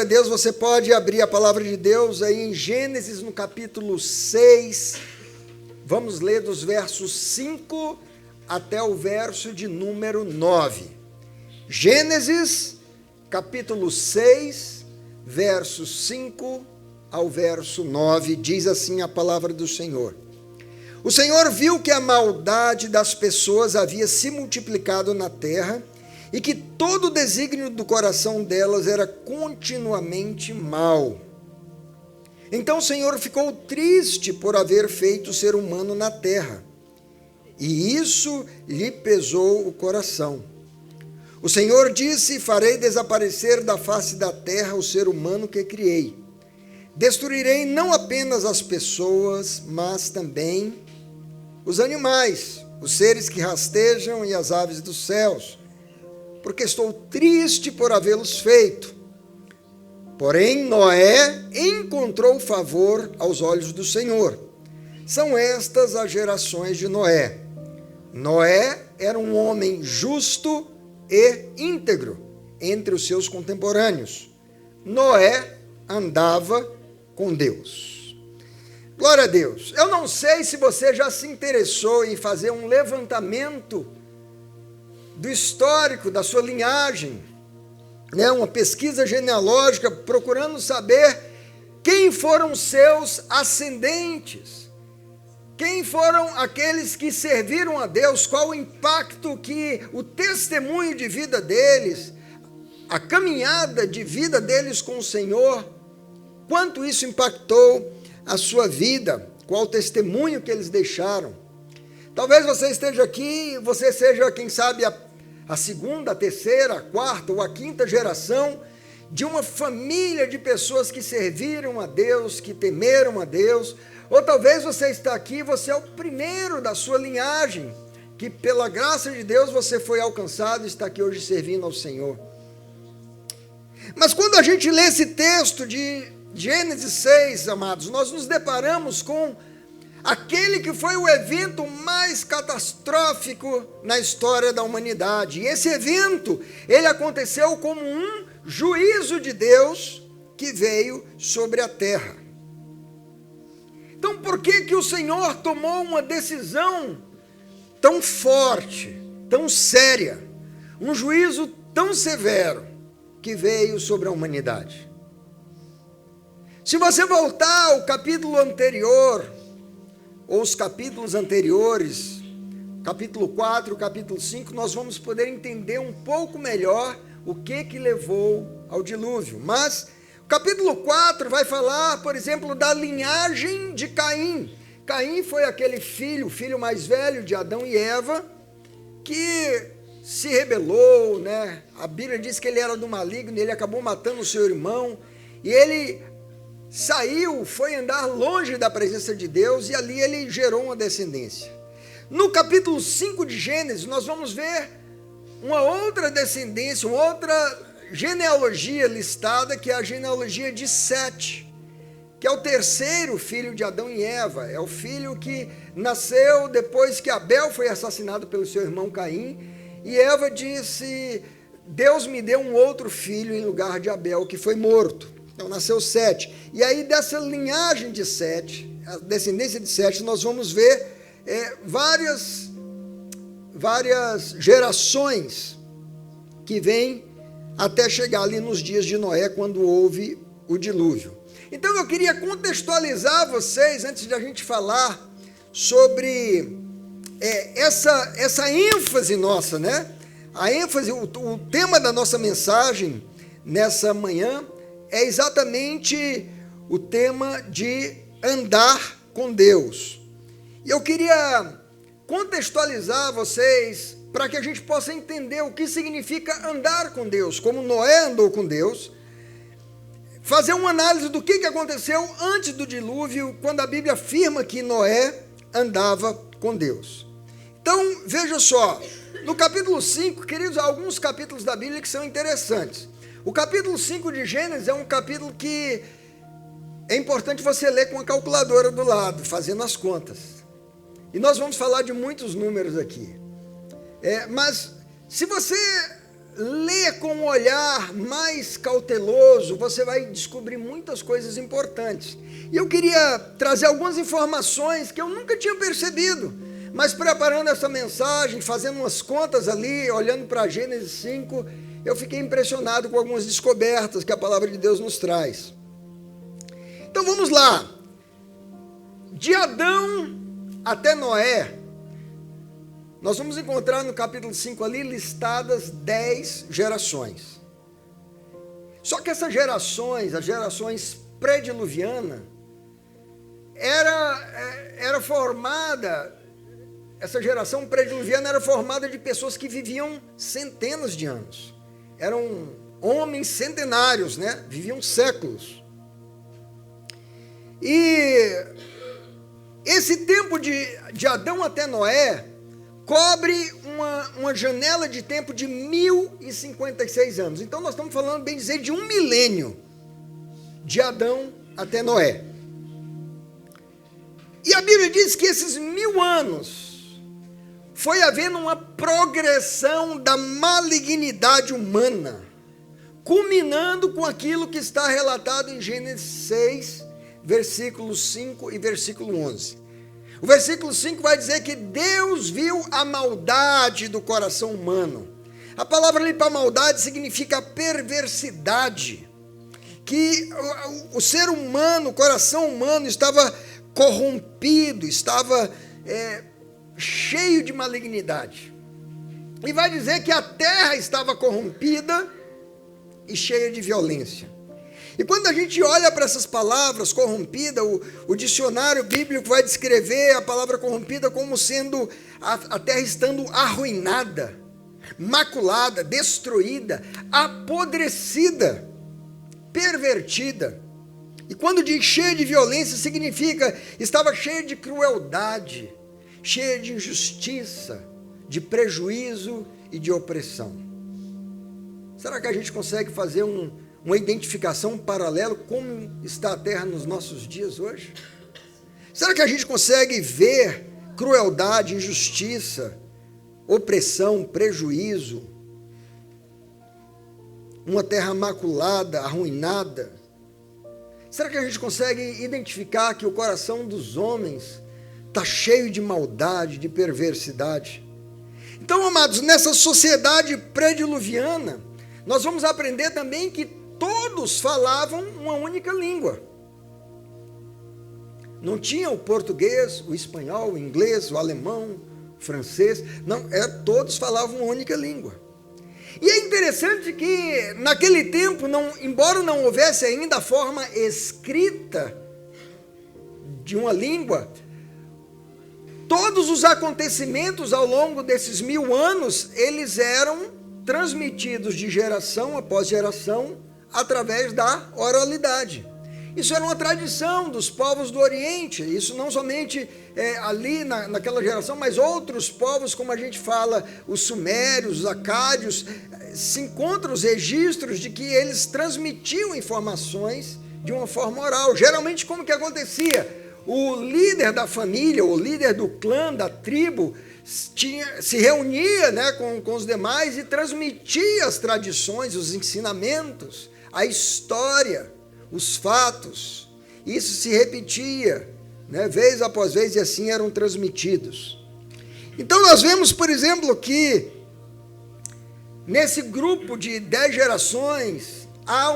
a Deus. Você pode abrir a palavra de Deus aí em Gênesis, no capítulo 6. Vamos ler dos versos 5 até o verso de número 9. Gênesis, capítulo 6, versos 5 ao verso 9, diz assim a palavra do Senhor. O Senhor viu que a maldade das pessoas havia se multiplicado na terra e que todo o desígnio do coração delas era continuamente mau. Então o Senhor ficou triste por haver feito o ser humano na terra, e isso lhe pesou o coração. O Senhor disse: farei desaparecer da face da terra o ser humano que criei. Destruirei não apenas as pessoas, mas também os animais, os seres que rastejam e as aves dos céus, porque estou triste por havê-los feito. Porém, Noé encontrou favor aos olhos do Senhor. São estas as gerações de Noé. Noé era um homem justo e íntegro entre os seus contemporâneos. Noé andava com Deus. Glória a Deus. Eu não sei se você já se interessou em fazer um levantamento do histórico da sua linhagem, né? Uma pesquisa genealógica, procurando saber quem foram seus ascendentes, quem foram aqueles que serviram a Deus, qual o impacto que o testemunho de vida deles, a caminhada de vida deles com o Senhor, quanto isso impactou a sua vida, qual o testemunho que eles deixaram. Talvez você esteja aqui, você seja, quem sabe, a segunda, a terceira, a quarta ou a quinta geração de uma família de pessoas que serviram a Deus, que temeram a Deus. Ou talvez você está aqui, você é o primeiro da sua linhagem, que pela graça de Deus você foi alcançado e está aqui hoje servindo ao Senhor. Mas quando a gente lê esse texto de Gênesis 6, amados, nós nos deparamos com aquele que foi o evento mais catastrófico na história da humanidade. E esse evento, ele aconteceu como um juízo de Deus que veio sobre a terra. Então, por que o Senhor tomou uma decisão tão forte, tão séria, um juízo tão severo que veio sobre a humanidade? Se você voltar ao capítulo anterior, ou os capítulos anteriores, capítulo 4, capítulo 5, nós vamos poder entender um pouco melhor o que levou ao dilúvio. Mas o capítulo 4 vai falar, por exemplo, da linhagem de Caim. Caim foi aquele filho, o filho mais velho de Adão e Eva, que se rebelou, né? A Bíblia diz que ele era do maligno, ele acabou matando o seu irmão, e ele saiu, foi andar longe da presença de Deus, e ali ele gerou uma descendência. No capítulo 5 de Gênesis, nós vamos ver uma outra descendência, uma outra genealogia listada, que é a genealogia de Sete, que é o terceiro filho de Adão e Eva, é o filho que nasceu depois que Abel foi assassinado pelo seu irmão Caim, e Eva disse: Deus me deu um outro filho em lugar de Abel, que foi morto. Então nasceu Sete. E aí dessa linhagem de Sete, a descendência de Sete, nós vamos ver várias gerações que vêm até chegar ali nos dias de Noé, quando houve o dilúvio. Então eu queria contextualizar vocês, antes de a gente falar sobre essa ênfase nossa, né? A ênfase, o tema da nossa mensagem nessa manhã é exatamente o tema de andar com Deus. E eu queria contextualizar vocês para que a gente possa entender o que significa andar com Deus, como Noé andou com Deus, fazer uma análise do que aconteceu antes do dilúvio, quando a Bíblia afirma que Noé andava com Deus. Então, veja só, no capítulo 5, queridos, há alguns capítulos da Bíblia que são interessantes. O capítulo 5 de Gênesis é um capítulo que é importante você ler com a calculadora do lado, fazendo as contas. E nós vamos falar de muitos números aqui. Mas se você lê com um olhar mais cauteloso, você vai descobrir muitas coisas importantes. E eu queria trazer algumas informações que eu nunca tinha percebido, mas preparando essa mensagem, fazendo umas contas ali, olhando para Gênesis 5, eu fiquei impressionado com algumas descobertas que a palavra de Deus nos traz. Então vamos lá. De Adão até Noé, nós vamos encontrar no capítulo 5 ali listadas 10 gerações. Só que essas gerações, as gerações pré-diluvianas, era formada, essa geração pré-diluviana era formada de pessoas que viviam centenas de anos. Eram homens centenários, né? Viviam séculos. E esse tempo de Adão até Noé cobre uma janela de tempo de 1056 anos. Então nós estamos falando, bem dizer, de 1 milênio, de Adão até Noé. E a Bíblia diz que esses 1000 anos foi havendo uma progressão da malignidade humana, culminando com aquilo que está relatado em Gênesis 6, versículo 5 e versículo 11. O versículo 5 vai dizer que Deus viu a maldade do coração humano. A palavra ali para maldade significa perversidade. Que o ser humano, o coração humano estava corrompido, estava cheio de malignidade. E vai dizer que a terra estava corrompida e cheia de violência. E quando a gente olha para essas palavras, corrompida, o dicionário bíblico vai descrever a palavra corrompida como sendo a terra estando arruinada, maculada, destruída, apodrecida, pervertida. E quando diz cheia de violência, significa estava cheia de crueldade, cheia de injustiça, de prejuízo e de opressão. Será que a gente consegue fazer uma identificação, um paralelo, como está a terra nos nossos dias hoje? Será que a gente consegue ver crueldade, injustiça, opressão, prejuízo, uma terra maculada, arruinada? Será que a gente consegue identificar que o coração dos homens está cheio de maldade, de perversidade? Então, amados, nessa sociedade pré-diluviana, nós vamos aprender também que todos falavam uma única língua. Não tinha o português, o espanhol, o inglês, o alemão, o francês. Não, todos falavam uma única língua. E é interessante que naquele tempo, embora não houvesse ainda a forma escrita de uma língua, todos os acontecimentos ao longo desses 1000 anos, eles eram transmitidos de geração após geração através da oralidade. Isso era uma tradição dos povos do Oriente, isso não somente ali naquela geração, mas outros povos, como a gente fala, os sumérios, os acádios, se encontram os registros de que eles transmitiam informações de uma forma oral. Geralmente, como que acontecia? O líder da família, o líder do clã, da tribo, se reunia, né, com os demais e transmitia as tradições, os ensinamentos, a história, os fatos. Isso se repetia, né, vez após vez, e assim eram transmitidos. Então nós vemos, por exemplo, que nesse grupo de 10 gerações há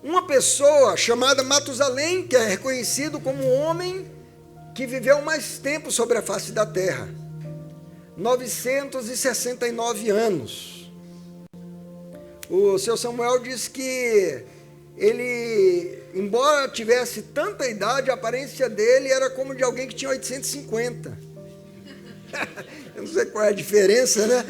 uma pessoa chamada Matusalém, que é reconhecido como o homem que viveu mais tempo sobre a face da terra, 969 anos. O seu Samuel diz que ele, embora tivesse tanta idade, a aparência dele era como de alguém que tinha 850. Eu não sei qual é a diferença, né?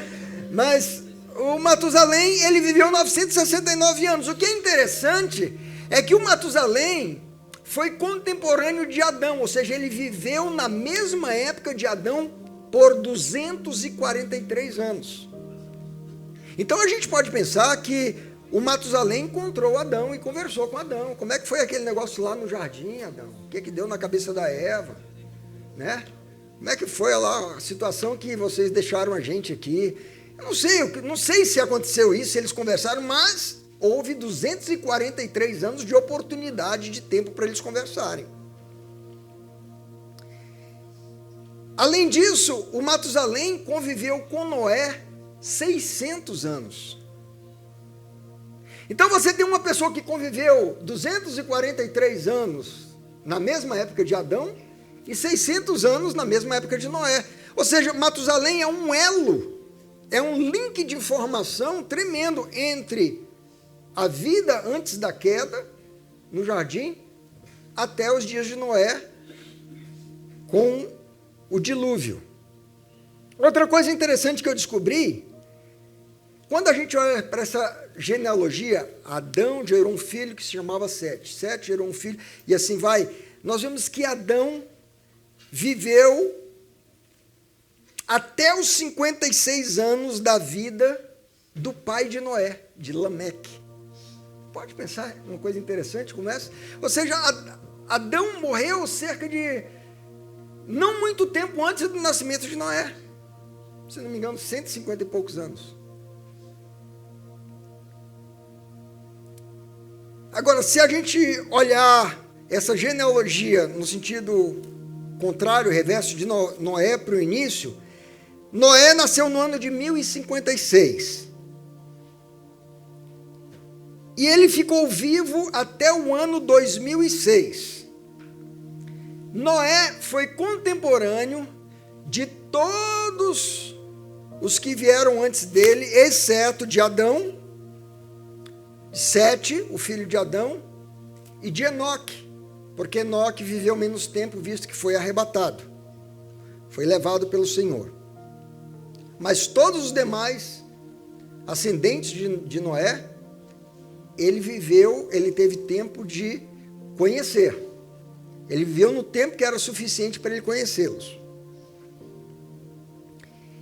Mas o Matusalém, ele viveu 969 anos. O que é interessante é que o Matusalém foi contemporâneo de Adão, ou seja, ele viveu na mesma época de Adão por 243 anos. Então a gente pode pensar que o Matusalém encontrou Adão e conversou com Adão. Como é que foi aquele negócio lá no jardim, Adão? O que deu na cabeça da Eva? Né? Como é que foi lá a situação que vocês deixaram a gente aqui? Não sei se aconteceu isso, se eles conversaram, mas houve 243 anos de oportunidade de tempo para eles conversarem. Além disso, o Matusalém conviveu com Noé 600 anos. Então você tem uma pessoa que conviveu 243 anos na mesma época de Adão e 600 anos na mesma época de Noé. Ou seja, Matusalém é um elo, é um link de informação tremendo entre a vida antes da queda no jardim até os dias de Noé com o dilúvio. Outra coisa interessante que eu descobri, quando a gente olha para essa genealogia, Adão gerou um filho que se chamava Sete. Sete gerou um filho e assim vai. Nós vemos que Adão viveu até os 56 anos da vida do pai de Noé, de Lameque. Pode pensar, uma coisa interessante como essa? Ou seja, Adão morreu cerca de, não muito tempo antes do nascimento de Noé. Se não me engano, 150 e poucos anos. Agora, se a gente olhar essa genealogia no sentido contrário, reverso de Noé para o início, Noé nasceu no ano de 1056. E ele ficou vivo até o ano 2006. Noé foi contemporâneo de todos os que vieram antes dele, exceto de Adão, Sete, o filho de Adão, e de Enoque, porque Enoque viveu menos tempo, visto que foi arrebatado, foi levado pelo Senhor. Mas todos os demais ascendentes de Noé, ele teve tempo de conhecer. Ele viveu no tempo que era suficiente para ele conhecê-los.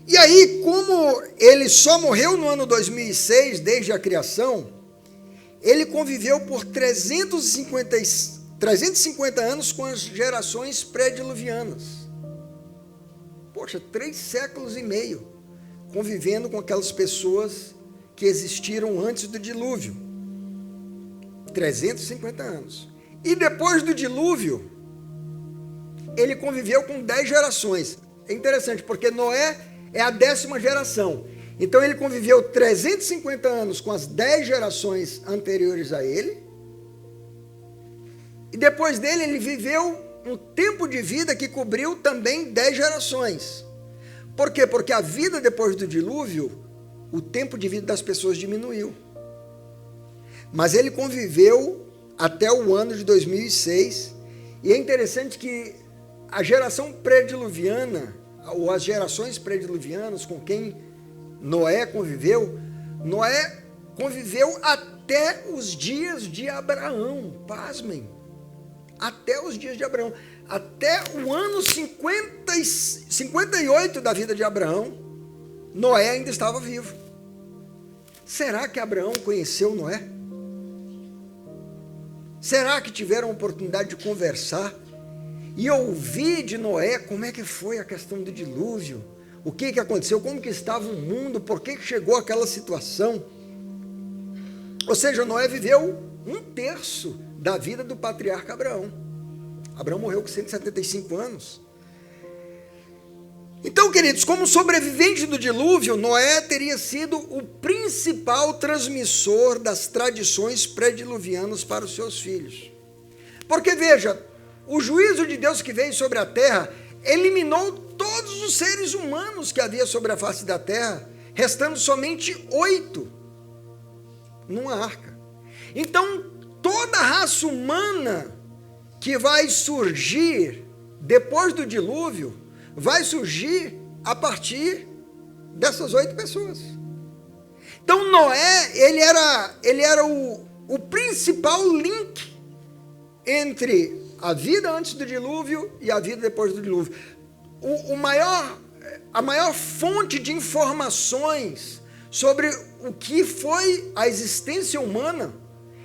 E aí, como ele só morreu no ano 2006, desde a criação, ele conviveu por 350 anos com as gerações pré-diluvianas. Poxa, 3 séculos e meio convivendo com aquelas pessoas que existiram antes do dilúvio. 350 anos. E depois do dilúvio, ele conviveu com 10 gerações. É interessante, porque Noé é a 10ª geração. Então ele conviveu 350 anos com as 10 gerações anteriores a ele. E depois dele ele viveu um tempo de vida que cobriu também 10 gerações. Por quê? Porque a vida depois do dilúvio, o tempo de vida das pessoas diminuiu. Mas ele conviveu até o ano de 2006. E é interessante que a geração pré-diluviana, ou as gerações pré-diluvianas com quem Noé conviveu até os dias de Abraão. Pasmem. Até os dias de Abraão. Até o ano 58 da vida de Abraão, Noé ainda estava vivo. Será que Abraão conheceu Noé? Será que tiveram a oportunidade de conversar e ouvir de Noé como é que foi a questão do dilúvio? O que aconteceu? Como que estava o mundo? Por que chegou aquela situação? Ou seja, Noé viveu 1/3 da vida do patriarca Abraão. Abraão morreu com 175 anos. Então, queridos, como sobrevivente do dilúvio, Noé teria sido o principal transmissor das tradições pré-diluvianas para os seus filhos. Porque, veja, o juízo de Deus que veio sobre a terra eliminou todos os seres humanos que havia sobre a face da terra, restando somente 8 numa arca. Então, toda a raça humana que vai surgir depois do dilúvio, vai surgir a partir dessas 8 pessoas. Então Noé, ele era o principal link entre a vida antes do dilúvio e a vida depois do dilúvio. A maior fonte de informações sobre o que foi a existência humana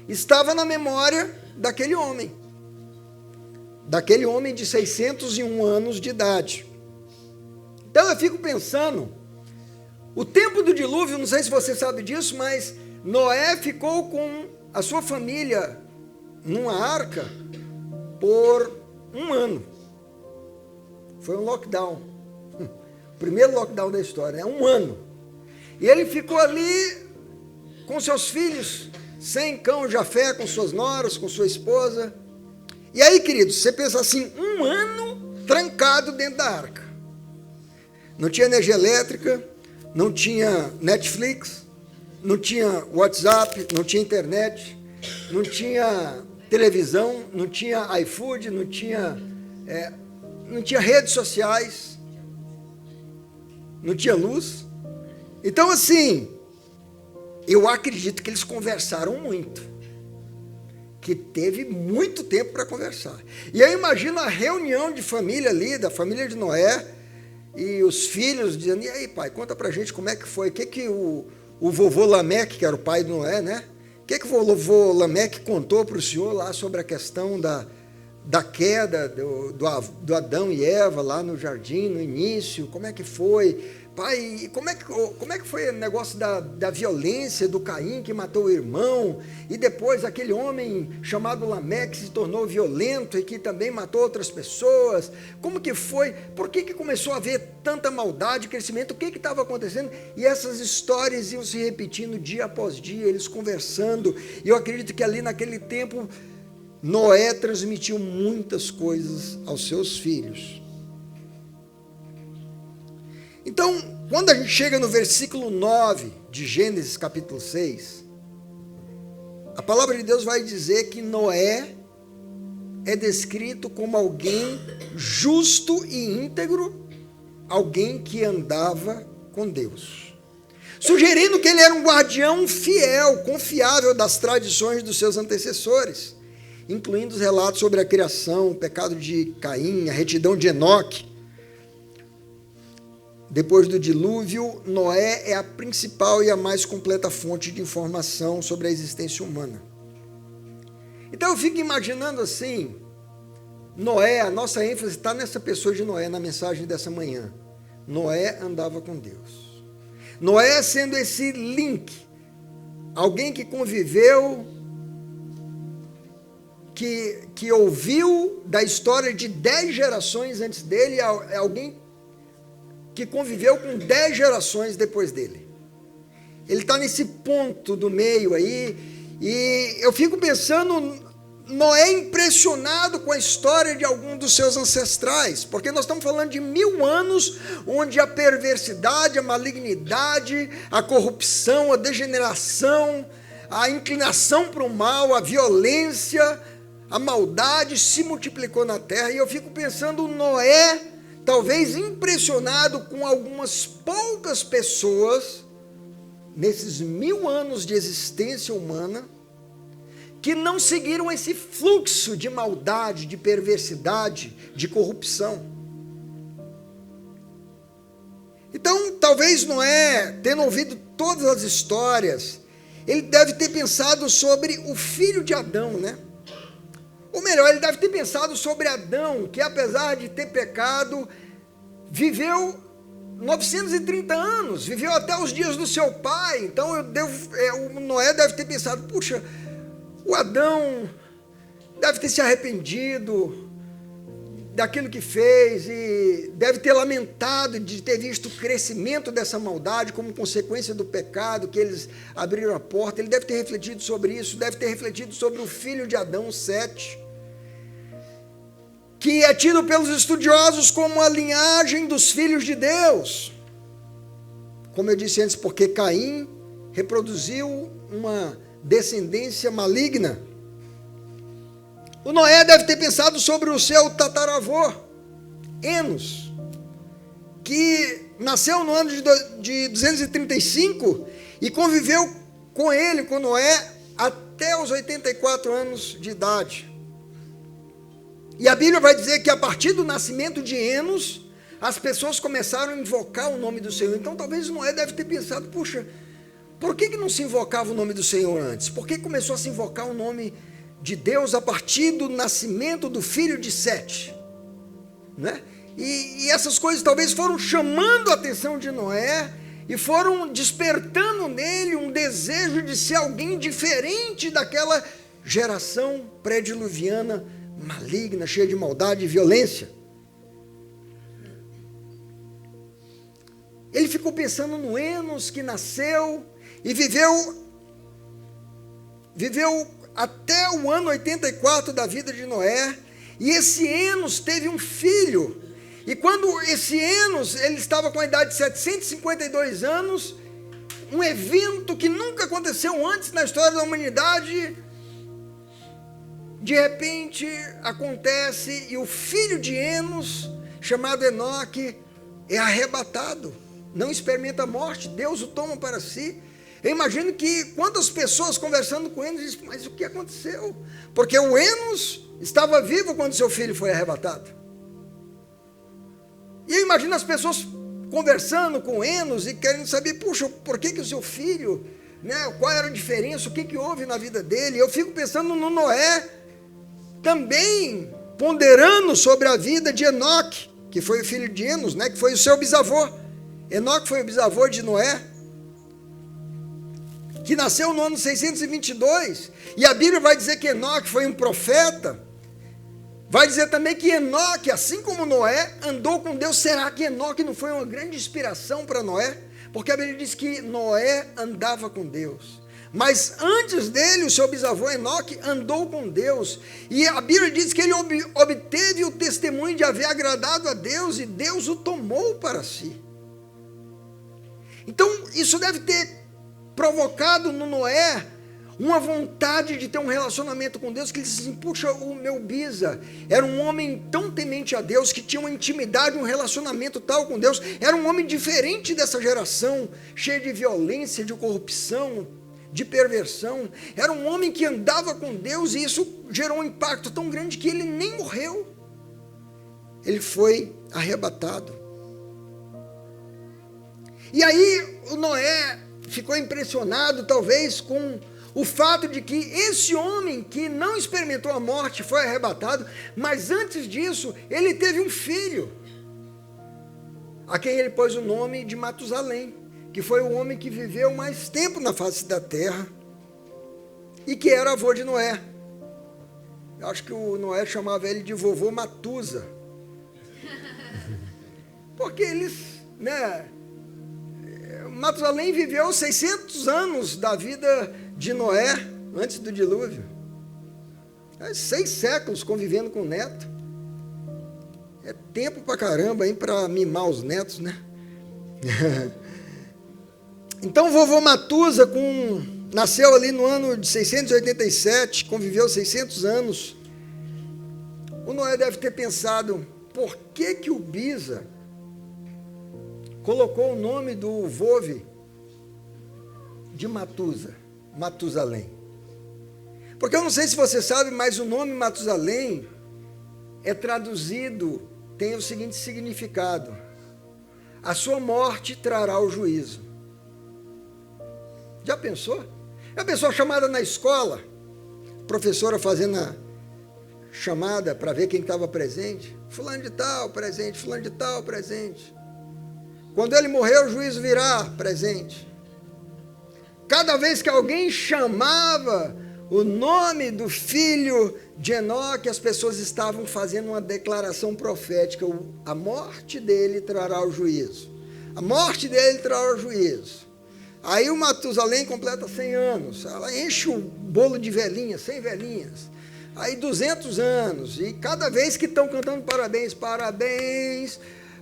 estava na memória daquele homem de 601 anos de idade. Então eu fico pensando, O tempo do dilúvio, não sei se você sabe disso, mas Noé ficou com a sua família numa arca por 1 ano. Foi um lockdown. O primeiro lockdown da história, 1 ano. E ele ficou ali com seus filhos, sem cão, Jafé, com suas noras, com sua esposa. E aí, queridos, você pensa assim, 1 ano trancado dentro da arca. Não tinha energia elétrica, não tinha Netflix, não tinha WhatsApp, não tinha internet, não tinha televisão, não tinha iFood, não tinha redes sociais, não tinha luz. Então, assim, eu acredito que eles conversaram muito, que teve muito tempo para conversar. E eu imagino a reunião de família ali, da família de Noé, e os filhos dizendo, e aí, pai, conta pra gente como é que foi, o que o vovô Lameque, que era o pai de Noé, né? O que o vovô Lameque contou para o senhor lá sobre a questão da queda do Adão e Eva lá no jardim, no início, como é que foi? Pai, como é que foi o negócio da violência do Caim que matou o irmão, e depois aquele homem chamado Lameque se tornou violento e que também matou outras pessoas? Como que foi? Por que começou a haver tanta maldade, crescimento? O que estava acontecendo? E essas histórias iam se repetindo dia após dia, eles conversando, e eu acredito que ali naquele tempo Noé transmitiu muitas coisas aos seus filhos. Então, quando a gente chega no versículo 9 de Gênesis capítulo 6, a palavra de Deus vai dizer que Noé é descrito como alguém justo e íntegro, alguém que andava com Deus, sugerindo que ele era um guardião fiel, confiável das tradições dos seus antecessores, incluindo os relatos sobre a criação, o pecado de Caim, a retidão de Enoque. Depois do dilúvio, Noé é a principal e a mais completa fonte de informação sobre a existência humana. Então eu fico imaginando assim, Noé, a nossa ênfase está nessa pessoa de Noé, na mensagem dessa manhã. Noé andava com Deus. Noé sendo esse link, alguém que conviveu, que ouviu da história de 10 gerações antes dele, é alguém que conviveu com 10 gerações depois dele. Ele está nesse ponto do meio aí, e eu fico pensando, Noé impressionado com a história de algum dos seus ancestrais, porque nós estamos falando de 1000 anos, onde a perversidade, a malignidade, a corrupção, a degeneração, a inclinação para o mal, a violência, a maldade se multiplicou na terra, e eu fico pensando, Noé, talvez impressionado com algumas poucas pessoas, nesses 1000 anos de existência humana, que não seguiram esse fluxo de maldade, de perversidade, de corrupção. Então, talvez Noé, tendo ouvido todas as histórias, ele deve ter pensado sobre o filho de Adão, né? Ou melhor, ele deve ter pensado sobre Adão, que apesar de ter pecado, viveu 930 anos, viveu até os dias do seu pai. Então o Noé deve ter pensado, puxa, o Adão deve ter se arrependido daquilo que fez, e deve ter lamentado de ter visto o crescimento dessa maldade como consequência do pecado, que eles abriram a porta. Ele deve ter refletido sobre isso, deve ter refletido sobre o filho de Adão, Sete, que é tido pelos estudiosos como a linhagem dos filhos de Deus. Como eu disse antes, porque Caim reproduziu uma descendência maligna. O Noé deve ter pensado sobre o seu tataravô, Enos, que nasceu no ano de 235 e conviveu com ele, com Noé, até os 84 anos de idade. E a Bíblia vai dizer que a partir do nascimento de Enos, as pessoas começaram a invocar o nome do Senhor. Então talvez Noé deve ter pensado, puxa, por que não se invocava o nome do Senhor antes? Por que começou a se invocar o nome de Deus a partir do nascimento do filho de Sete? Né? E essas coisas talvez foram chamando a atenção de Noé, e foram despertando nele um desejo de ser alguém diferente daquela geração pré-diluviana, maligna, cheia de maldade e violência. Ele ficou pensando no Enos, que nasceu e viveu até o ano 84 da vida de Noé, e esse Enos teve um filho. E quando esse Enos, ele estava com a idade de 752 anos, um evento que nunca aconteceu antes na história da humanidade, de repente acontece, e o filho de Enos, chamado Enoque, é arrebatado, não experimenta a morte, Deus o toma para si. Eu imagino que quantas pessoas conversando com Enos dizem, mas o que aconteceu? Porque o Enos estava vivo quando seu filho foi arrebatado. E eu imagino as pessoas conversando com Enos e querendo saber, puxa, por que o seu filho, né, qual era a diferença, o que houve na vida dele. Eu fico pensando no Noé, também ponderando sobre a vida de Enoque, que foi o filho de Enos, né, que foi o seu bisavô. Enoque foi o bisavô de Noé, que nasceu no ano 622, e a Bíblia vai dizer que Enoque foi um profeta. Vai dizer também que Enoque, assim como Noé, andou com Deus. Será que Enoque não foi uma grande inspiração para Noé? Porque a Bíblia diz que Noé andava com Deus. Mas antes dele, o seu bisavô Enoque andou com Deus. E a Bíblia diz que ele obteve o testemunho de haver agradado a Deus, e Deus o tomou para si. Então, isso deve ter provocado no Noé uma vontade de ter um relacionamento com Deus, que ele disse assim, puxa, o meu bisa era um homem tão temente a Deus, que tinha uma intimidade, um relacionamento tal com Deus, era um homem diferente dessa geração, cheia de violência, de corrupção, de perversão, era um homem que andava com Deus, e isso gerou um impacto tão grande que ele nem morreu, ele foi arrebatado. E aí o Noé ficou impressionado, talvez, com o fato de que esse homem que não experimentou a morte foi arrebatado, mas antes disso, ele teve um filho, a quem ele pôs o nome de Matusalém, que foi o homem que viveu mais tempo na face da terra, e que era avô de Noé. Eu acho que o Noé chamava ele de vovô Matusa, porque eles, né, Matusalém viveu 600 anos da vida de Noé, antes do dilúvio. 6 séculos convivendo com o neto. É tempo pra caramba, hein, para mimar os netos, né? Então, o vovô Matusa nasceu ali no ano de 687, conviveu 600 anos. O Noé deve ter pensado, por que o bisa colocou o nome do vovô de Matusalém? Porque eu não sei se você sabe, mas o nome Matusalém é traduzido, tem o seguinte significado: a sua morte trará o juízo. Já pensou? Já pensou a chamada na escola? Professora fazendo a chamada para ver quem estava presente? Fulano de tal, presente, fulano de tal, presente. Quando ele morrer, o juízo virá, presente. Cada vez que alguém chamava o nome do filho de Enoque, as pessoas estavam fazendo uma declaração profética: a morte dele trará o juízo. A morte dele trará o juízo. Aí o Matusalém completa 100 anos, ela enche o bolo de velhinhas, 100 velhinhas. Aí 200 anos, e cada vez que estão cantando parabéns, parabéns,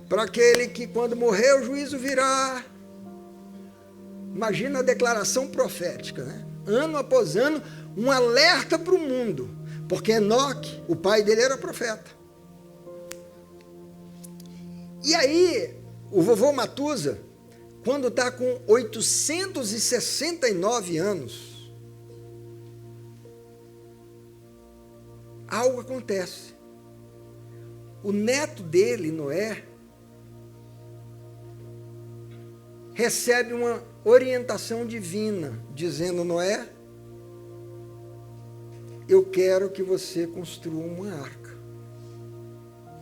para aquele que quando morrer o juízo virá. Imagina a declaração profética, né? Ano após ano, um alerta para o mundo, porque Enoque, o pai dele, era profeta. E aí, o vovô Matusa, quando está com 869 anos, algo acontece. O neto dele, Noé, recebe uma orientação divina, dizendo: Noé, eu quero que você construa uma arca.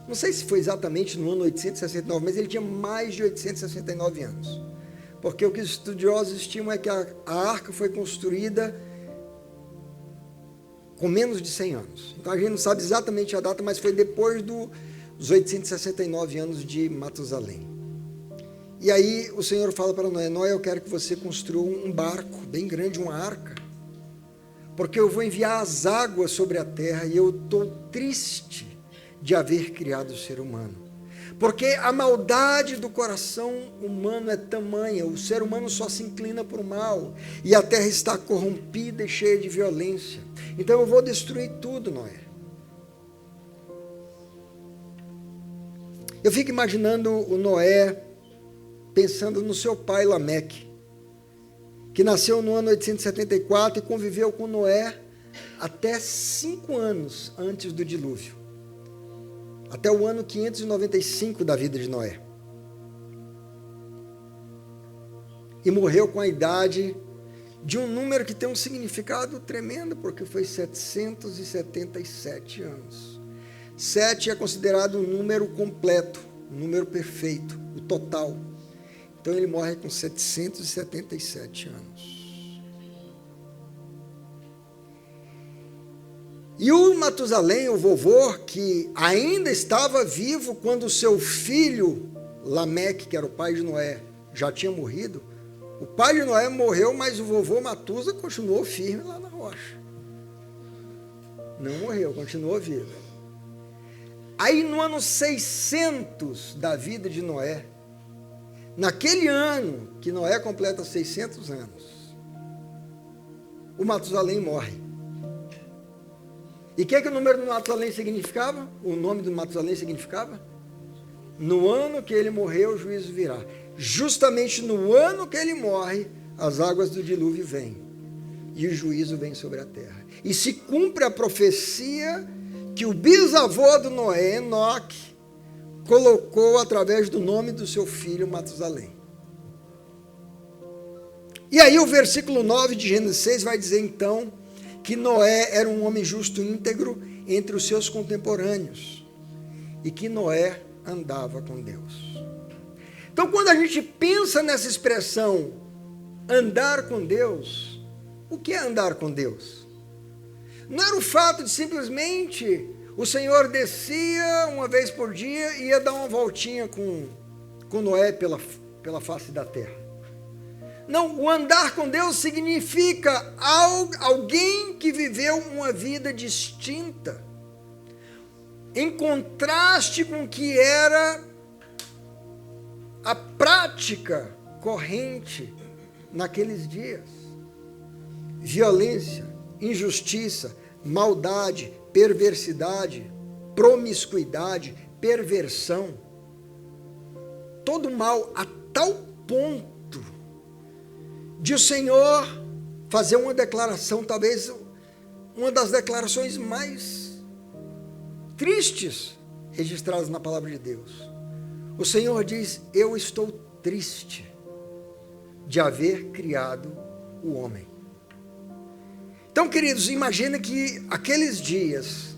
Não sei se foi exatamente no ano 869, mas ele tinha mais de 869 anos. porque o que os estudiosos estimam é que a arca foi construída com menos de 100 anos. Então a gente não sabe exatamente a data, mas foi depois dos 869 anos de Matusalém. E aí o Senhor fala para Noé: Noé, eu quero que você construa um barco bem grande, uma arca, porque eu vou enviar as águas sobre a terra e eu estou triste de haver criado o ser humano. Porque a maldade do coração humano é tamanha, o ser humano só se inclina para o mal, e a terra está corrompida e cheia de violência. Então eu vou destruir tudo, Noé. Eu fico imaginando o Noé pensando no seu pai Lameque, que nasceu no ano 874 e conviveu com Noé até 5 anos antes do dilúvio, até o ano 595 da vida de Noé. E morreu com a idade de um número que tem um significado tremendo, porque foi 777 anos. 7 é considerado um número completo, um número perfeito, o total. Então ele morre com 777 anos. E o Matusalém, o vovô, que ainda estava vivo quando seu filho Lameque, que era o pai de Noé, já tinha morrido. O pai de Noé morreu, mas o vovô Matusa continuou firme lá na rocha. Não morreu, continuou vivo. Aí no ano 600 da vida de Noé, naquele ano que Noé completa 600 anos, o Matusalém morre. E o que o número do Matusalém significava? O nome do Matusalém significava? No ano que ele morreu, o juízo virá. Justamente no ano que ele morre, as águas do dilúvio vêm. E o juízo vem sobre a terra. E se cumpre a profecia que o bisavô do Noé, Enoque, colocou através do nome do seu filho Matusalém. E aí o versículo 9 de Gênesis 6 vai dizer então que Noé era um homem justo e íntegro entre os seus contemporâneos e que Noé andava com Deus. Então quando a gente pensa nessa expressão andar com Deus, o que é andar com Deus? Não era o fato de simplesmente o Senhor descia uma vez por dia e ia dar uma voltinha com Noé pela face da terra. Não, o andar com Deus significa alguém que viveu uma vida distinta, em contraste com o que era a prática corrente naqueles dias. Violência, injustiça, maldade, perversidade, promiscuidade, perversão, todo mal a tal ponto de o Senhor fazer uma declaração, talvez uma das declarações mais tristes registradas na palavra de Deus. O Senhor diz: eu estou triste de haver criado o homem. Então, queridos, imagina que aqueles dias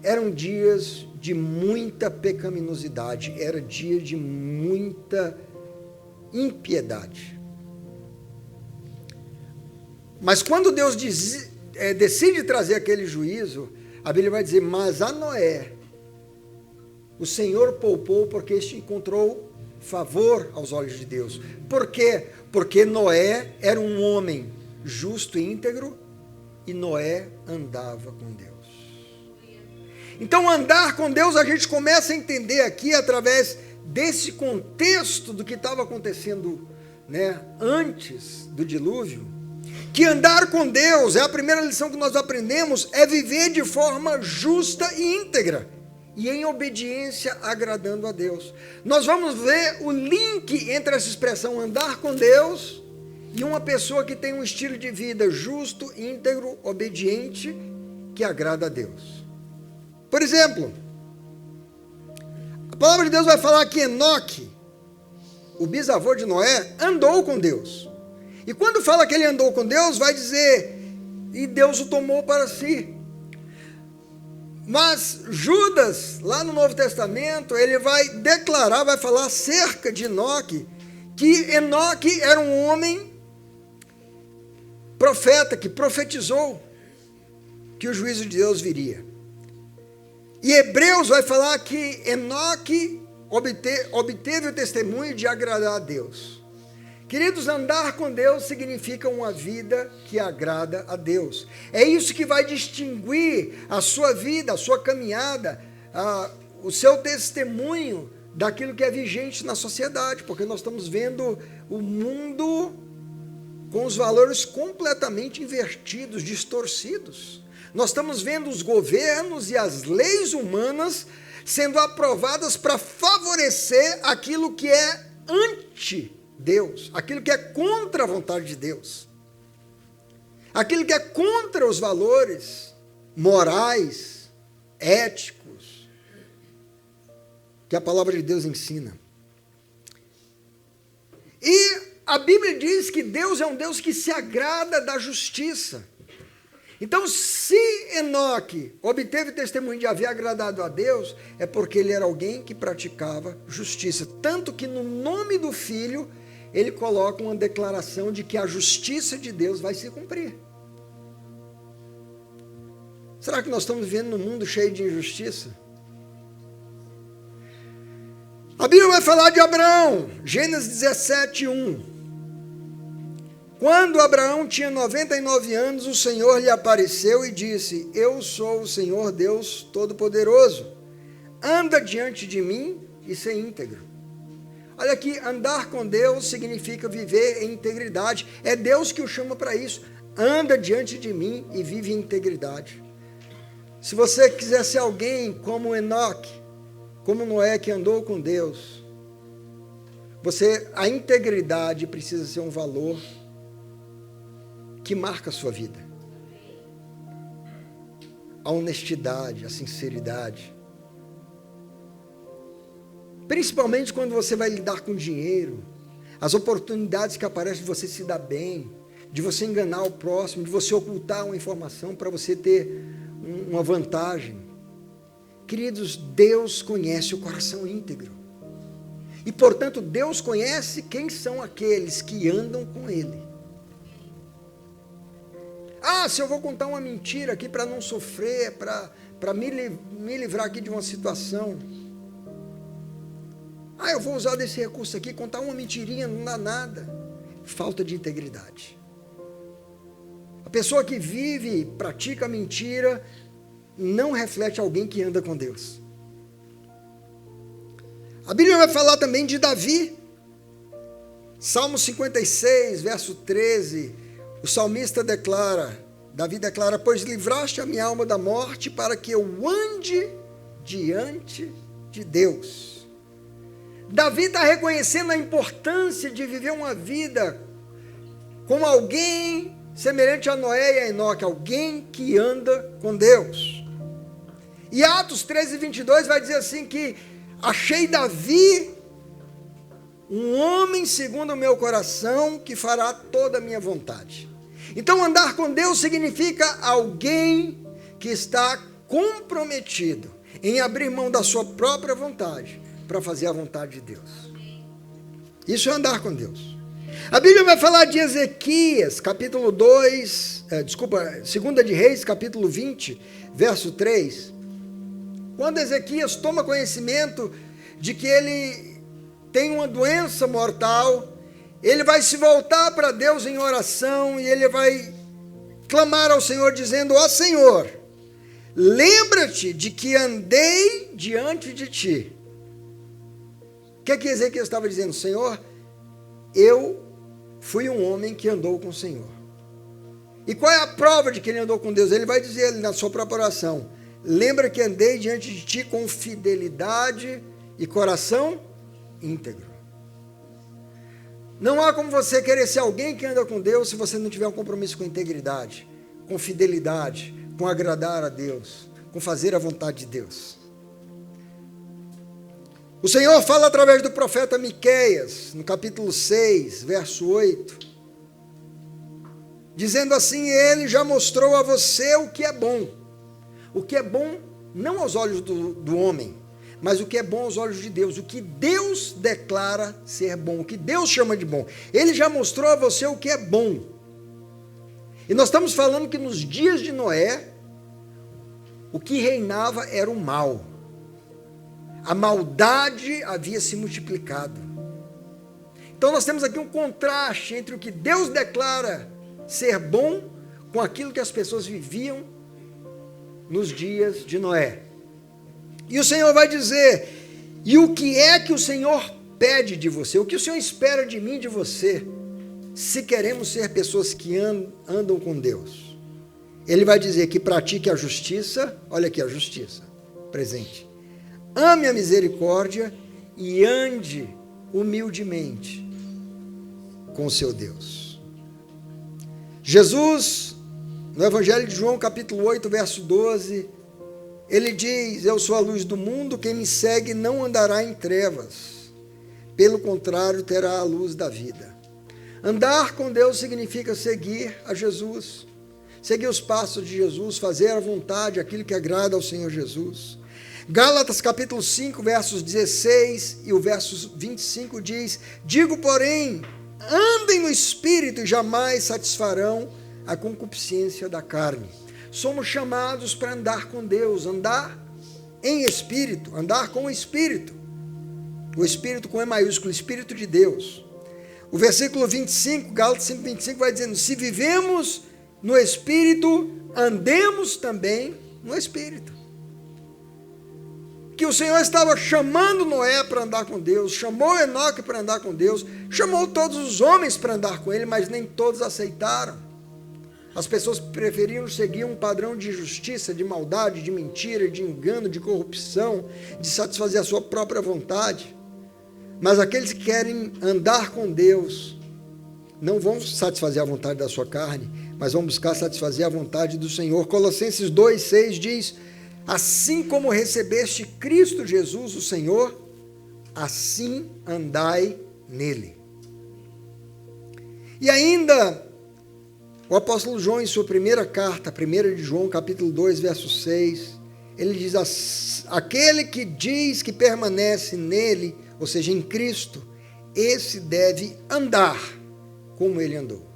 eram dias de muita pecaminosidade, era dia de muita impiedade. Mas quando Deus decide trazer aquele juízo, a Bíblia vai dizer: mas a Noé o Senhor poupou, porque este encontrou favor aos olhos de Deus. Por quê? Porque Noé era um homem justo e íntegro, e Noé andava com Deus. Então, andar com Deus, a gente começa a entender aqui, através desse contexto do que estava acontecendo, antes do dilúvio, que andar com Deus, a primeira lição que nós aprendemos, é viver de forma justa e íntegra, e em obediência, agradando a Deus. Nós vamos ver o link entre essa expressão andar com Deus e uma pessoa que tem um estilo de vida justo, íntegro, obediente, que agrada a Deus. Por exemplo, a palavra de Deus vai falar que Enoque, o bisavô de Noé, andou com Deus. E quando fala que ele andou com Deus, vai dizer: e Deus o tomou para si. Mas Judas, lá no Novo Testamento, ele vai declarar, vai falar acerca de Enoque, que Enoque era um homem profeta, que profetizou que o juízo de Deus viria. E Hebreus vai falar que Enoque obteve o testemunho de agradar a Deus. Queridos, andar com Deus significa uma vida que agrada a Deus. É isso que vai distinguir a sua vida, a sua caminhada, o seu testemunho daquilo que é vigente na sociedade, porque nós estamos vendo o mundo com os valores completamente invertidos, distorcidos. Nós estamos vendo os governos e as leis humanas sendo aprovadas para favorecer aquilo que é anti-Deus, aquilo que é contra a vontade de Deus, aquilo que é contra os valores morais, éticos, que a palavra de Deus ensina. E a Bíblia diz que Deus é um Deus que se agrada da justiça. Então, se Enoque obteve testemunho de haver agradado a Deus, é porque ele era alguém que praticava justiça. Tanto que no nome do Filho, ele coloca uma declaração de que a justiça de Deus vai se cumprir. Será que nós estamos vivendo num mundo cheio de injustiça? A Bíblia vai falar de Abraão, Gênesis 17, 1. Quando Abraão tinha 99 anos, o Senhor lhe apareceu e disse: Eu sou o Senhor Deus Todo-Poderoso. Anda diante de mim e ser íntegro. Olha aqui, andar com Deus significa viver em integridade. É Deus que o chama para isso. Anda diante de mim e vive em integridade. Se você quiser ser alguém como Enoque, como Noé que andou com Deus, a integridade precisa ser um valor que marca a sua vida. A honestidade, a sinceridade. Principalmente quando você vai lidar com dinheiro, as oportunidades que aparecem de você se dar bem, de você enganar o próximo, de você ocultar uma informação para você ter uma vantagem. Queridos, Deus conhece o coração íntegro. E, portanto, Deus conhece quem são aqueles que andam com Ele. Se eu vou contar uma mentira aqui para não sofrer, para me livrar aqui de uma situação. Eu vou usar desse recurso aqui, contar uma mentirinha, não dá nada. Falta de integridade. A pessoa que vive, pratica mentira, não reflete alguém que anda com Deus. A Bíblia vai falar também de Davi. Salmo 56, verso 13, o salmista Davi declara: Pois livraste a minha alma da morte, para que eu ande diante de Deus. Davi está reconhecendo a importância de viver uma vida como alguém semelhante a Noé e a Enoque, alguém que anda com Deus. E Atos 13, 22 vai dizer assim que achei Davi, um homem segundo o meu coração, que fará toda a minha vontade. Então, andar com Deus significa alguém que está comprometido em abrir mão da sua própria vontade para fazer a vontade de Deus. Isso é andar com Deus. A Bíblia vai falar de Ezequias, capítulo 2 de Reis, capítulo 20, verso 3. Quando Ezequias toma conhecimento de que ele tem uma doença mortal, ele vai se voltar para Deus em oração e ele vai clamar ao Senhor dizendo: Ó Senhor, lembra-te de que andei diante de ti. O que Ezequias estava dizendo? Senhor, eu fui um homem que andou com o Senhor. E qual é a prova de que ele andou com Deus? Ele vai dizer na sua própria oração: lembra que andei diante de ti com fidelidade e coração íntegro. Não há como você querer ser alguém que anda com Deus se você não tiver um compromisso com integridade, com fidelidade, com agradar a Deus, com fazer a vontade de Deus. O Senhor fala através do profeta Miqueias, no capítulo 6, verso 8, dizendo assim: Ele já mostrou a você o que é bom. O que é bom não aos olhos do homem, mas o que é bom aos olhos de Deus, o que Deus declara ser bom, o que Deus chama de bom. Ele já mostrou a você o que é bom. E nós estamos falando que nos dias de Noé, o que reinava era o mal. A maldade havia se multiplicado. Então nós temos aqui um contraste entre o que Deus declara ser bom com aquilo que as pessoas viviam nos dias de Noé. E o Senhor vai dizer, e o que é que o Senhor pede de você? O que o Senhor espera de mim e de você? Se queremos ser pessoas que andam com Deus. Ele vai dizer que pratique a justiça, olha aqui a justiça, presente. Ame a misericórdia e ande humildemente com o seu Deus. Jesus, no Evangelho de João, capítulo 8, verso 12, ele diz, eu sou a luz do mundo, quem me segue não andará em trevas, pelo contrário, terá a luz da vida. Andar com Deus significa seguir a Jesus, seguir os passos de Jesus, fazer a vontade, aquilo que agrada ao Senhor Jesus. Gálatas capítulo 5, versos 16 e o verso 25 diz, digo, porém, andem no Espírito e jamais satisfarão a concupiscência da carne. Somos chamados para andar com Deus, andar em Espírito, andar com o Espírito. O Espírito com E maiúsculo, Espírito de Deus. O versículo 25, Gálatas 5, 25 vai dizendo, se vivemos no Espírito, andemos também no Espírito. Que o Senhor estava chamando Noé para andar com Deus, chamou Enoque para andar com Deus, chamou todos os homens para andar com Ele, mas nem todos aceitaram. As pessoas preferiam seguir um padrão de justiça, de maldade, de mentira, de engano, de corrupção, de satisfazer a sua própria vontade. Mas aqueles que querem andar com Deus, não vão satisfazer a vontade da sua carne, mas vão buscar satisfazer a vontade do Senhor. Colossenses 2,6 diz, assim como recebeste Cristo Jesus, o Senhor, assim andai nele. E ainda, o apóstolo João, em sua primeira carta, 1 de João, capítulo 2, verso 6, ele diz, aquele que diz que permanece nele, ou seja, em Cristo, esse deve andar como ele andou.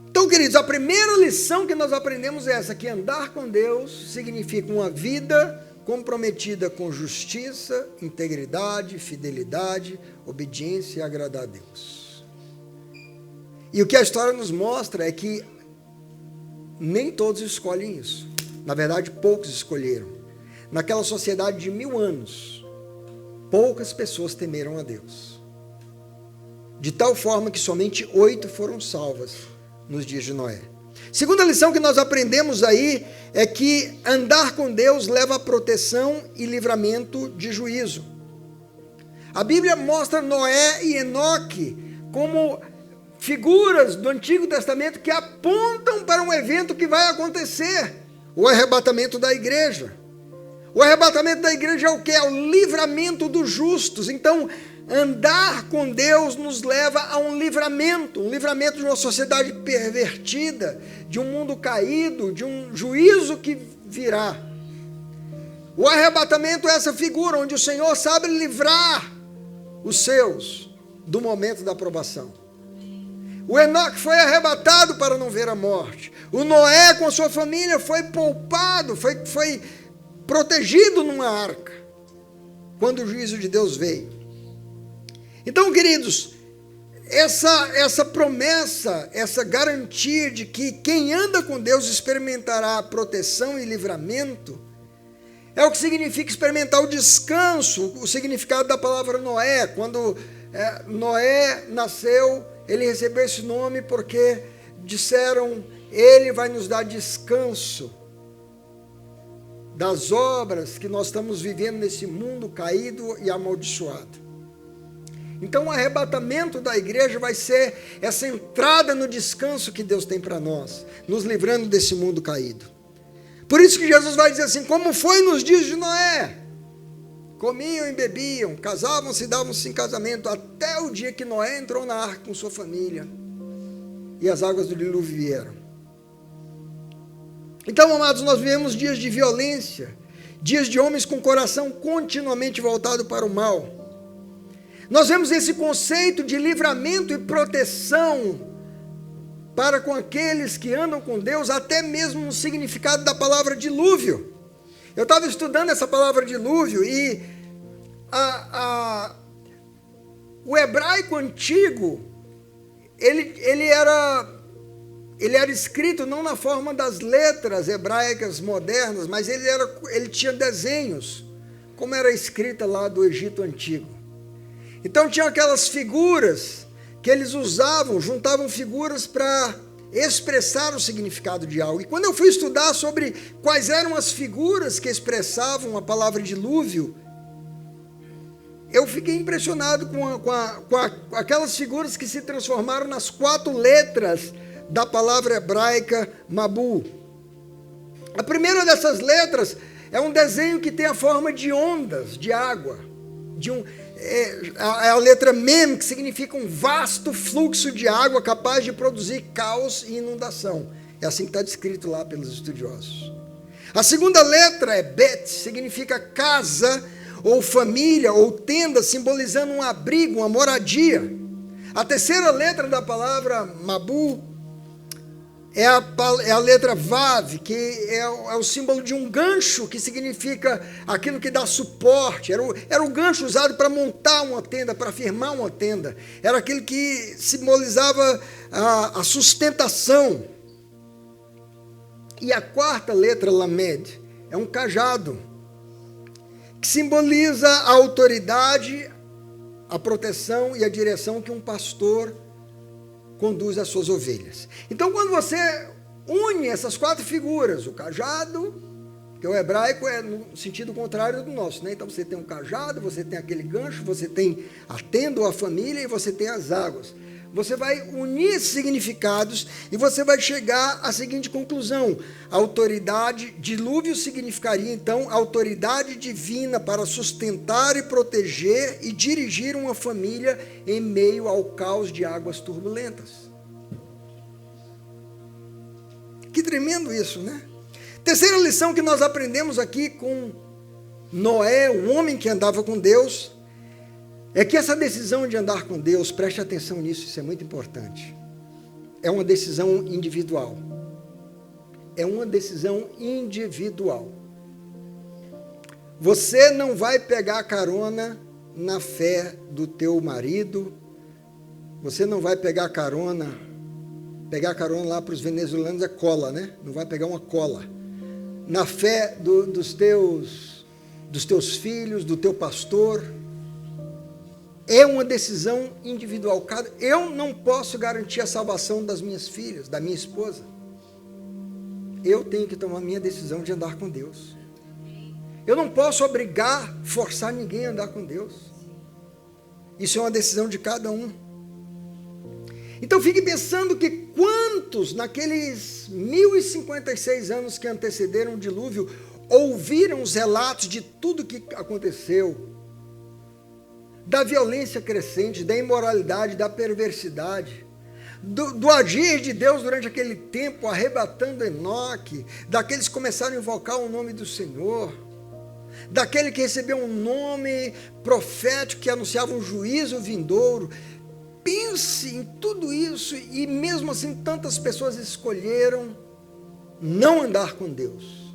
Então, queridos, a primeira lição que nós aprendemos é essa, que andar com Deus significa uma vida comprometida com justiça, integridade, fidelidade, obediência e agradar a Deus. E o que a história nos mostra é que nem todos escolhem isso. Na verdade, poucos escolheram. Naquela sociedade de 1000 anos, poucas pessoas temeram a Deus. De tal forma que somente 8 foram salvas nos dias de Noé. Segunda lição que nós aprendemos aí é que andar com Deus leva a proteção e livramento de juízo. A Bíblia mostra Noé e Enoque como figuras do Antigo Testamento que apontam para um evento que vai acontecer, o arrebatamento da igreja. O arrebatamento da igreja é o que? É o livramento dos justos. Então, andar com Deus nos leva a um livramento de uma sociedade pervertida, de um mundo caído, de um juízo que virá. O arrebatamento é essa figura onde o Senhor sabe livrar os seus do momento da provação. O Enoque foi arrebatado para não ver a morte. O Noé com a sua família foi poupado, foi protegido numa arca, quando o juízo de Deus veio. Então, queridos, essa promessa, essa garantia de que quem anda com Deus experimentará proteção e livramento, é o que significa experimentar o descanso, o significado da palavra Noé. Quando Noé nasceu, ele recebeu esse nome porque disseram, ele vai nos dar descanso das obras que nós estamos vivendo nesse mundo caído e amaldiçoado. Então o arrebatamento da igreja vai ser essa entrada no descanso que Deus tem para nós, nos livrando desse mundo caído. Por isso que Jesus vai dizer assim, como foi nos dias de Noé? Comiam e bebiam, casavam-se e davam-se em casamento, até o dia que Noé entrou na arca com sua família, e as águas do dilúvio vieram. Então, amados, nós vivemos dias de violência, dias de homens com o coração continuamente voltado para o mal. Nós vemos esse conceito de livramento e proteção para com aqueles que andam com Deus, até mesmo no significado da palavra dilúvio. Eu estava estudando essa palavra dilúvio e o hebraico antigo, ele era escrito não na forma das letras hebraicas modernas, mas ele tinha desenhos, como era escrita lá do Egito Antigo. Então tinha aquelas figuras que eles usavam, juntavam figuras para expressar o significado de algo. E quando eu fui estudar sobre quais eram as figuras que expressavam a palavra dilúvio, eu fiquei impressionado com aquelas figuras que se transformaram nas 4 letras da palavra hebraica Mabu. A primeira dessas letras é um desenho que tem a forma de ondas de água, é a letra Mem, que significa um vasto fluxo de água capaz de produzir caos e inundação. É assim que está descrito lá pelos estudiosos. A segunda letra é Bet, significa casa, ou família, ou tenda, simbolizando um abrigo, uma moradia. A terceira letra da palavra Mabu é a letra Vav, que é o símbolo de um gancho, que significa aquilo que dá suporte. Era o gancho usado para montar uma tenda, para firmar uma tenda. Era aquilo que simbolizava a sustentação. E a quarta letra, Lamed, é um cajado, que simboliza a autoridade, a proteção e a direção que um pastor conduz as suas ovelhas. Então, quando você une essas 4 figuras, o cajado, que o hebraico é no sentido contrário do nosso, né? Então você tem um cajado, você tem aquele gancho, você tem a tenda ou a família e você tem as águas. Você vai unir esses significados e você vai chegar à seguinte conclusão: a autoridade, dilúvio significaria então autoridade divina para sustentar e proteger e dirigir uma família em meio ao caos de águas turbulentas. Que tremendo isso, né? Terceira lição que nós aprendemos aqui com Noé, o homem que andava com Deus, é que essa decisão de andar com Deus, preste atenção nisso, isso é muito importante. É uma decisão individual. É uma decisão individual. Você não vai pegar carona na fé do teu marido, você não vai pegar carona lá para os venezuelanos é cola, né? Não vai pegar uma cola. Na fé dos teus filhos, do teu pastor. É uma decisão individual. Eu não posso garantir a salvação das minhas filhas, da minha esposa. Eu tenho que tomar a minha decisão de andar com Deus. Eu não posso obrigar, forçar ninguém a andar com Deus. Isso é uma decisão de cada um. Então fique pensando que quantos naqueles 1056 anos que antecederam o dilúvio ouviram os relatos de tudo que aconteceu, da violência crescente, da imoralidade, da perversidade, do agir de Deus durante aquele tempo, arrebatando Enoque, daqueles que começaram a invocar o nome do Senhor, daquele que recebeu um nome profético que anunciava um juízo vindouro. Pense em tudo isso e mesmo assim tantas pessoas escolheram não andar com Deus,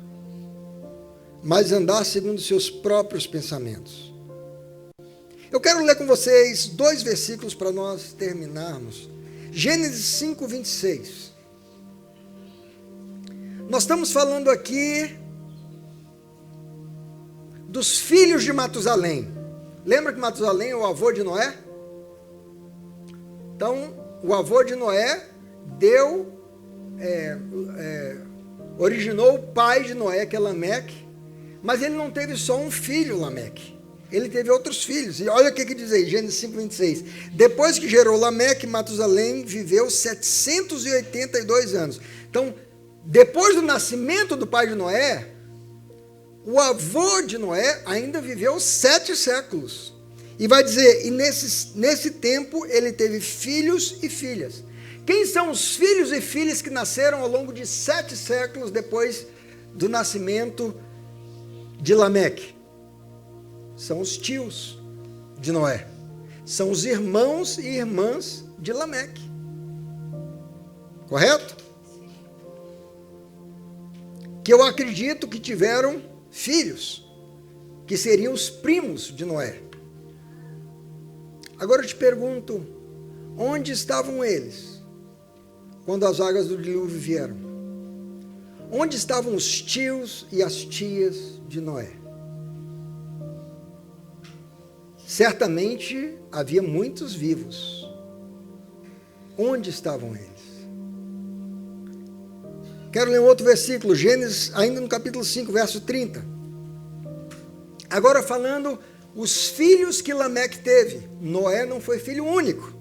mas andar segundo seus próprios pensamentos. Eu quero ler com vocês 2 versículos para nós terminarmos. Gênesis 5, 26. Nós estamos falando aqui dos filhos de Matusalém. Lembra que Matusalém é o avô de Noé? Então, o avô de Noé originou o pai de Noé, que é Lameque, mas ele não teve só um filho, Lameque. Ele teve outros filhos. E olha o que diz aí, Gênesis 5, 26. Depois que gerou Lameque, Matusalém viveu 782 anos. Então, depois do nascimento do pai de Noé, o avô de Noé ainda viveu 7 séculos. E vai dizer, e nesse tempo ele teve filhos e filhas. Quem são os filhos e filhas que nasceram ao longo de 7 séculos depois do nascimento de Lameque? São os tios de Noé. São os irmãos e irmãs de Lameque. Correto? Que eu acredito que tiveram filhos, que seriam os primos de Noé. Agora eu te pergunto, onde estavam eles quando as águas do dilúvio vieram? Onde estavam os tios e as tias de Noé? Certamente havia muitos vivos. Onde estavam eles? Quero ler um outro versículo, Gênesis, ainda no capítulo 5, verso 30. Agora falando os filhos que Lameque teve. Noé não foi filho único.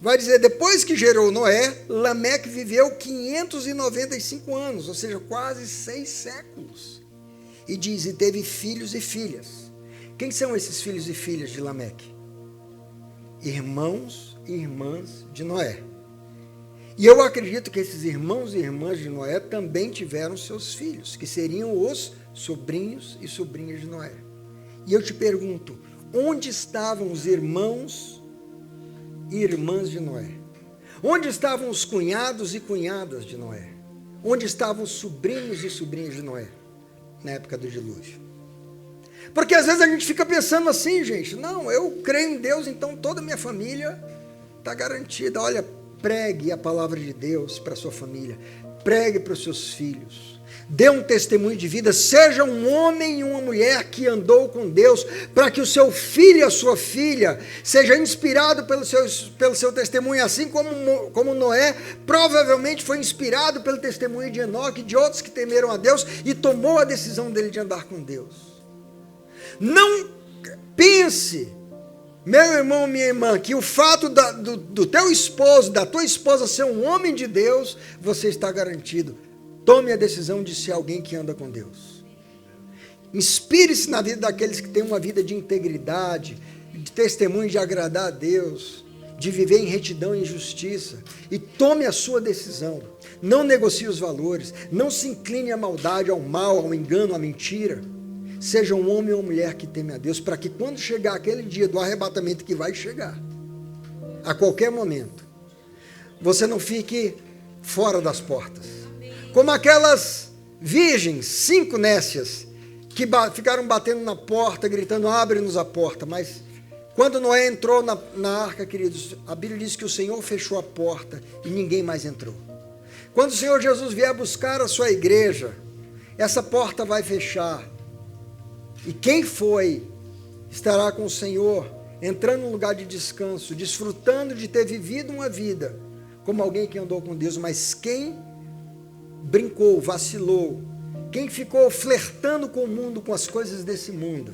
Vai dizer, depois que gerou Noé, Lameque viveu 595 anos, ou seja, quase 6 séculos. E diz, e teve filhos e filhas. Quem são esses filhos e filhas de Lameque? Irmãos e irmãs de Noé. E eu acredito que esses irmãos e irmãs de Noé também tiveram seus filhos, que seriam os sobrinhos e sobrinhas de Noé. E eu te pergunto, onde estavam os irmãos e irmãs de Noé? Onde estavam os cunhados e cunhadas de Noé? Onde estavam os sobrinhos e sobrinhas de Noé, na época do dilúvio? Porque às vezes a gente fica pensando assim, gente, não, eu creio em Deus, então toda a minha família está garantida. Olha, pregue a palavra de Deus para a sua família, pregue para os seus filhos, dê um testemunho de vida, seja um homem e uma mulher que andou com Deus, para que o seu filho e a sua filha seja inspirado pelo seu testemunho, assim como Noé provavelmente foi inspirado pelo testemunho de Enoque e de outros que temeram a Deus e tomou a decisão dele de andar com Deus. Não pense, meu irmão, minha irmã, que o fato do teu esposo, da tua esposa ser um homem de Deus, você está garantido. Tome a decisão de ser alguém que anda com Deus. Inspire-se na vida daqueles que têm uma vida de integridade, de testemunho de agradar a Deus, de viver em retidão e justiça, e tome a sua decisão. Não negocie os valores, não se incline à maldade, ao mal, ao engano, à mentira. Seja um homem ou mulher que teme a Deus, para que quando chegar aquele dia do arrebatamento, que vai chegar, a qualquer momento, você não fique fora das portas. Como aquelas virgens, 5 nécias, que ficaram batendo na porta, gritando, abre-nos a porta. Mas quando Noé entrou na arca, queridos, a Bíblia diz que o Senhor fechou a porta e ninguém mais entrou. Quando o Senhor Jesus vier buscar a sua igreja, essa porta vai fechar. E quem foi, estará com o Senhor, entrando num lugar de descanso, desfrutando de ter vivido uma vida como alguém que andou com Deus. Mas quem brincou, vacilou, quem ficou flertando com o mundo, com as coisas desse mundo,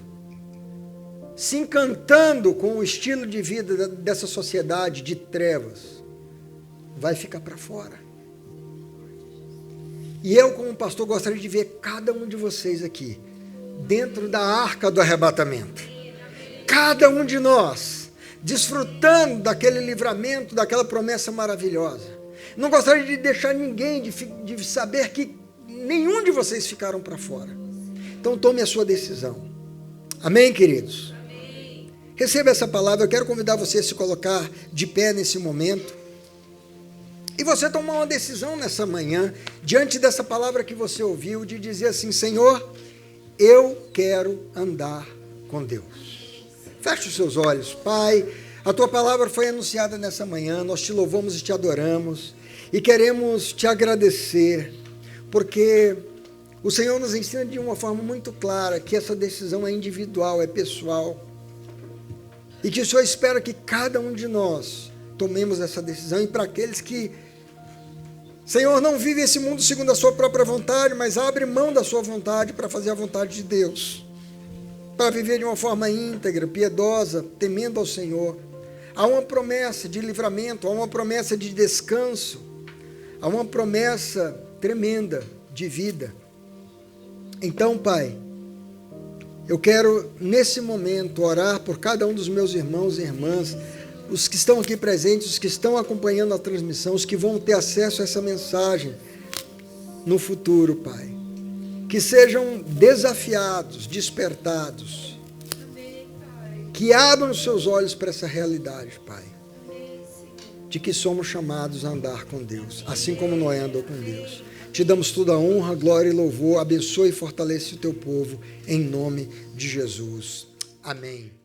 se encantando com o estilo de vida dessa sociedade de trevas, vai ficar para fora. E eu, como pastor, gostaria de ver cada um de vocês aqui dentro da arca do arrebatamento. Cada um de nós desfrutando daquele livramento, daquela promessa maravilhosa. Não gostaria de deixar ninguém de saber que nenhum de vocês ficaram para fora. Então tome a sua decisão. Amém, queridos? Amém. Receba essa palavra. Eu quero convidar você a se colocar de pé nesse momento. E você tomar uma decisão nessa manhã, diante dessa palavra que você ouviu, de dizer assim, Senhor, eu quero andar com Deus. Feche os seus olhos. Pai, a tua palavra foi anunciada nessa manhã, nós te louvamos e te adoramos, e queremos te agradecer, porque o Senhor nos ensina de uma forma muito clara que essa decisão é individual, é pessoal, e que o Senhor espera que cada um de nós tomemos essa decisão. E para aqueles que, Senhor, não vive esse mundo segundo a sua própria vontade, mas abre mão da sua vontade para fazer a vontade de Deus, para viver de uma forma íntegra, piedosa, temendo ao Senhor. Há uma promessa de livramento, há uma promessa de descanso, há uma promessa tremenda de vida. Então, Pai, eu quero nesse momento orar por cada um dos meus irmãos e irmãs, os que estão aqui presentes, os que estão acompanhando a transmissão, os que vão ter acesso a essa mensagem no futuro, Pai. Que sejam desafiados, despertados. Que abram os seus olhos para essa realidade, Pai. De que somos chamados a andar com Deus, assim como Noé andou com Deus. Te damos toda a honra, glória e louvor. Abençoe e fortalece o teu povo, em nome de Jesus. Amém.